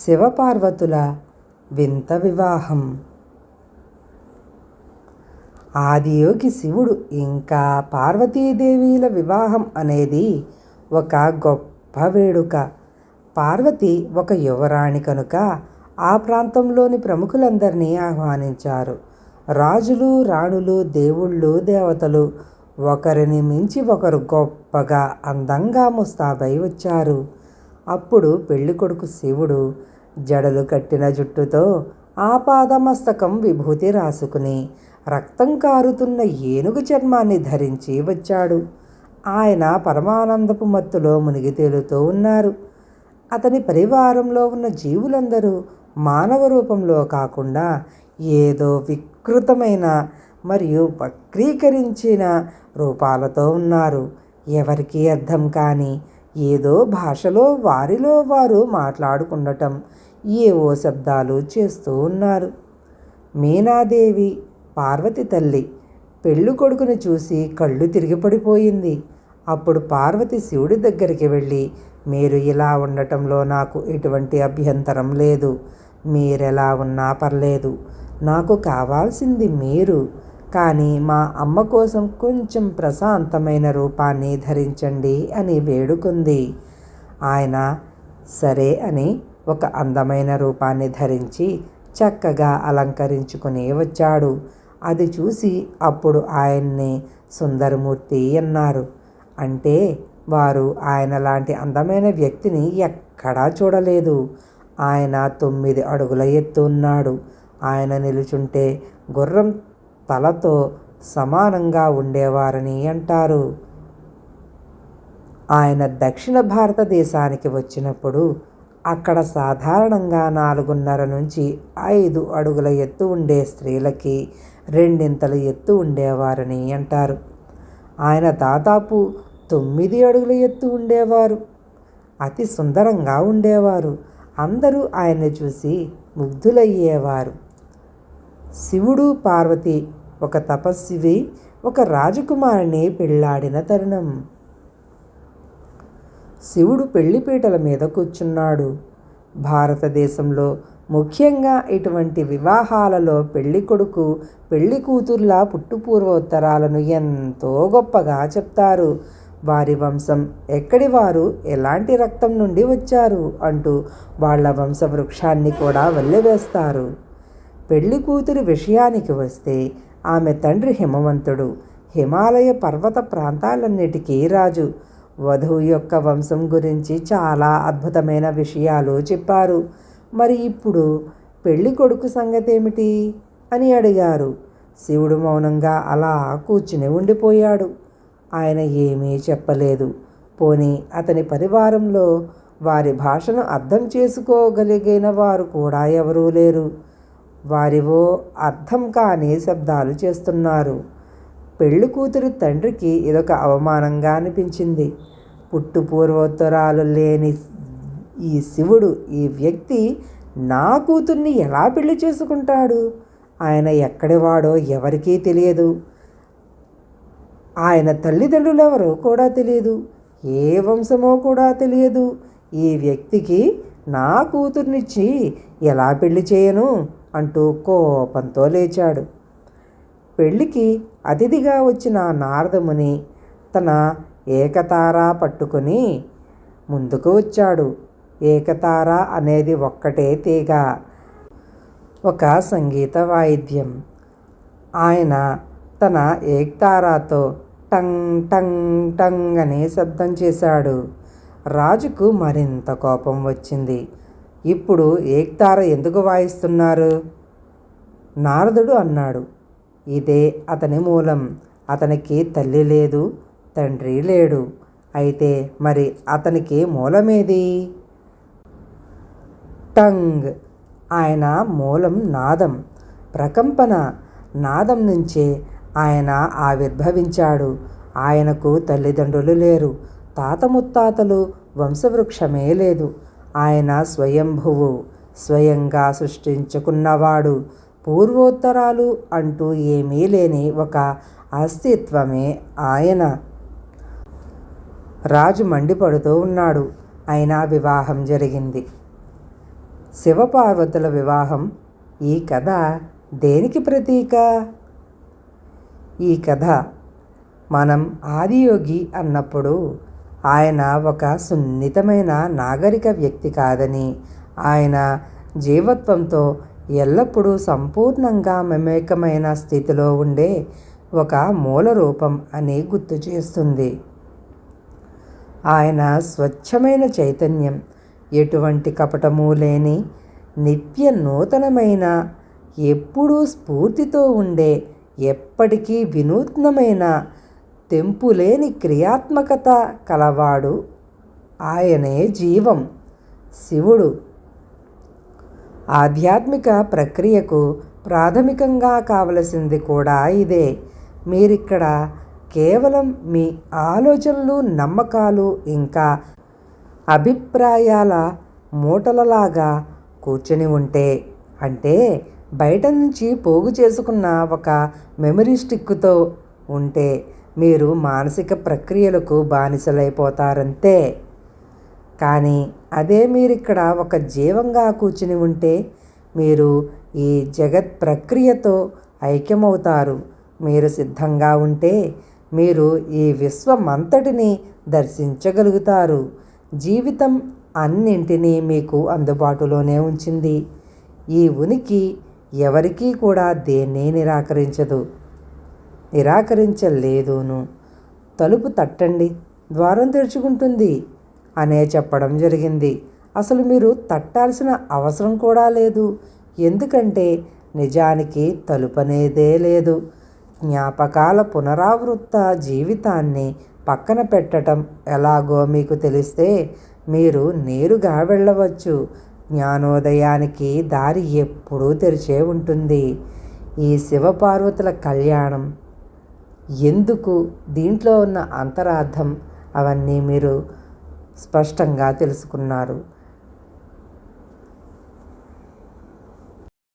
శివపార్వతుల వింత వివాహం. ఆదియోగి శివుడు ఇంకా పార్వతీదేవిల వివాహం అనేది ఒక గొప్ప వేడుక. పార్వతి ఒక యువరాణి కనుక ఆ ప్రాంతంలోని ప్రముఖులందరినీ ఆహ్వానించారు. రాజులు, రాణులు, దేవుళ్ళు, దేవతలు ఒకరిని మించి ఒకరు గొప్పగా అందంగా ముస్తాబై వచ్చారు. అప్పుడు పెళ్ళికొడుకు శివుడు జడలు కట్టిన జుట్టుతో ఆపాదమస్తకం విభూతి రాసుకుని రక్తం కారుతున్న ఏనుగు చర్మాన్ని ధరించి వచ్చాడు. ఆయన పరమానందపు మత్తులో మునిగి తేలుతూ ఉన్నారు. అతని పరివారంలో ఉన్న జీవులందరూ మానవ రూపంలో కాకుండా ఏదో వికృతమైన మరియు వక్రీకరించిన రూపాలతో ఉన్నారు. ఎవరికీ అర్థం కాని ఏదో భాషలో వారిలో వారు మాట్లాడుకుండటం, ఏవో శబ్దాలు చేస్తూ ఉన్నారు. మీనాదేవి, పార్వతి తల్లి, పెళ్ళి కొడుకుని చూసి కళ్ళు తిరిగి పడిపోయింది. అప్పుడు పార్వతి శివుడి దగ్గరికి వెళ్ళి, మీరు ఇలా ఉండటంలో నాకు ఎటువంటి అభ్యంతరం లేదు. మీరెలా ఉన్నా పర్లేదు. నాకు కావాల్సింది మీరు. కానీ మా అమ్మ కోసం కొంచెం ప్రశాంతమైన రూపాన్ని ధరించండి అని వేడుకుంది. ఆయన సరే అని ఒక అందమైన రూపాన్ని ధరించి చక్కగా అలంకరించుకుని వచ్చాడు. అది చూసి అప్పుడు ఆయన్ని సుందరమూర్తి అన్నారు. అంటే వారు ఆయన లాంటి అందమైన వ్యక్తిని ఎక్కడా చూడలేదు. ఆయన 9 అడుగుల ఎత్తు ఉన్నాడు. ఆయన నిలుచుంటే గుర్రం తలతో సమానంగా ఉండేవారని అంటారు. ఆయన దక్షిణ భారతదేశానికి వచ్చినప్పుడు అక్కడ సాధారణంగా 4.5 నుంచి 5 అడుగుల ఎత్తు ఉండే స్త్రీలకి 2 ఎత్తు ఉండేవారని అంటారు. ఆయన దాదాపు 9 అడుగుల ఎత్తు ఉండేవారు. అతి సుందరంగా ఉండేవారు. అందరూ ఆయన్ని చూసి ముగ్ధులయ్యేవారు. శివుడు, పార్వతి ఒక తపస్వి ఒక రాజకుమారిని పెళ్ళాడిన తరుణం. శివుడు పెళ్లిపీటల మీద కూర్చున్నాడు. భారతదేశంలో ముఖ్యంగా ఇటువంటి వివాహాలలో పెళ్లి కొడుకు, పెళ్లి కూతుర్ల పుట్టుపూర్వోత్తరాలను ఎంతో గొప్పగా చెప్తారు. వారి వంశం ఎక్కడి వారు, ఎలాంటి రక్తం నుండి వచ్చారు అంటూ వాళ్ళ వంశవృక్షాన్ని కూడా వల్లెవేస్తారు. పెళ్లి కూతురి విషయానికి వస్తే ఆమె తండ్రి హిమవంతుడు, హిమాలయ పర్వత ప్రాంతాలన్నిటికీ రాజు. వధువు యొక్క వంశం గురించి చాలా అద్భుతమైన విషయాలు చెప్పారు. మరి ఇప్పుడు పెళ్లి కొడుకు సంగతేమిటి అని అడిగారు. శివుడు మౌనంగా అలా కూర్చుని ఉండిపోయాడు. ఆయన ఏమీ చెప్పలేదు. పోనీ అతని పరివారంలో వారి భాషను అర్థం చేసుకోగలిగిన వారు కూడా ఎవరూ లేరు. వారివో అర్థం కాని శబ్దాలు చేస్తున్నారు. పెళ్లి కూతురు తండ్రికి ఇదొక అవమానంగా అనిపించింది. పుట్టుపూర్వోత్తరాలు లేని ఈ శివుడు, ఈ వ్యక్తి నా కూతుర్ని ఎలా పెళ్లి చేసుకుంటాడు? ఆయన ఎక్కడివాడో ఎవరికీ తెలియదు. ఆయన తల్లిదండ్రులెవరో కూడా తెలియదు. ఏ వంశమో కూడా తెలియదు. ఈ వ్యక్తికి నా కూతుర్నిచ్చి ఎలా పెళ్లి చేయను అంటూ కోపంతో లేచాడు. పెళ్ళికి అతిథిగా వచ్చిన నారదముని తన ఏకతార పట్టుకుని ముందుకు వచ్చాడు. ఏకతార అనేది ఒక్కటే తీగ, ఒక సంగీత వాయిద్యం. ఆయన తన ఏకతారాతో టంగ్ టంగ్ టంగ్ అనే శబ్దం చేశాడు. రాజుకు మరింత కోపం వచ్చింది. ఇప్పుడు ఏకతార ఎందుకు వాయిస్తున్నారు? నారదుడు అన్నాడు. ఇదే అతని మూలం. అతనికి తల్లి లేదు, తండ్రి లేడు. అయితే మరి అతనికి మూలమేది? టంగ్. ఆయన మూలం నాదం, ప్రకంపన. నాదం నుంచే ఆయన ఆవిర్భవించాడు. ఆయనకు తల్లిదండ్రులు లేరు, తాత ముత్తాతలు, వంశవృక్షమే లేదు. ఆయన స్వయంభువు, స్వయంగా సృష్టించుకున్నవాడు. పూర్వోత్తరాలు అంటూ ఏమీ లేని ఒక అస్తిత్వమే ఆయన. రాజు మండిపడుతూ ఉన్నాడు. అయినా వివాహం జరిగింది. శివపార్వతుల వివాహం. ఈ కథ దేనికి ప్రతీక? ఈ కథ మనం ఆదియోగి అన్నప్పుడు ఆయన ఒక సున్నితమైన నాగరిక వ్యక్తి కాదని, ఆయన జీవత్వంతో ఎల్లప్పుడూ సంపూర్ణంగా మమేకమైన స్థితిలో ఉండే ఒక మూల రూపం అని గుర్తు చేస్తుంది. ఆయన స్వచ్ఛమైన చైతన్యం, ఎటువంటి కపటము లేని నిత్య నూతనమైన, ఎప్పుడూ స్ఫూర్తితో ఉండే, ఎప్పటికీ వినూత్నమైన, తెంపులేని క్రియాత్మకత కలవాడు. ఆయనే జీవం, శివుడు. ఆధ్యాత్మిక ప్రక్రియకు ప్రాథమికంగా కావలసింది కూడా ఇదే. మీరిక్కడ కేవలం మీ ఆలోచనలు, నమ్మకాలు, ఇంకా అభిప్రాయాల మూటలలాగా కూర్చొని ఉంటే, అంటే బయట నుంచి పోగు చేసుకున్న ఒక మెమరీ స్టిక్తో ఉంటే, మీరు మానసిక ప్రక్రియలకు బానిసలైపోతారంతే. కానీ అదే మీరిక్కడ ఒక జీవంగా కూర్చుని ఉంటే, మీరు ఈ జగత్ ప్రక్రియతో ఐక్యమవుతారు. మీరు సిద్ధంగా ఉంటే మీరు ఈ విశ్వమంతటిని దర్శించగలుగుతారు. జీవితం అన్నింటినీ మీకు అందుబాటులోనే ఉంచింది. ఈ ఉనికి ఎవరికీ కూడా దేన్ని నిరాకరించలేదును. తలుపు తట్టండి, ద్వారం తెరుచుకుంటుంది అనే చెప్పడం జరిగింది. అసలు మీరు తట్టాల్సిన అవసరం కూడా లేదు. ఎందుకంటే నిజానికి తలుపనేదే లేదు. జ్ఞాపకాల పునరావృత జీవితాన్ని పక్కన పెట్టడం ఎలాగో మీకు తెలిస్తే మీరు నేరుగా వెళ్ళవచ్చు. జ్ఞానోదయానికి దారి ఎప్పుడూ తెరిచే ఉంటుంది. ఈ శివపార్వతుల కళ్యాణం ఎందుకు, దీంట్లో ఉన్న అంతరార్థం, అవన్నీ మీరు స్పష్టంగా తెలుసుకున్నారు.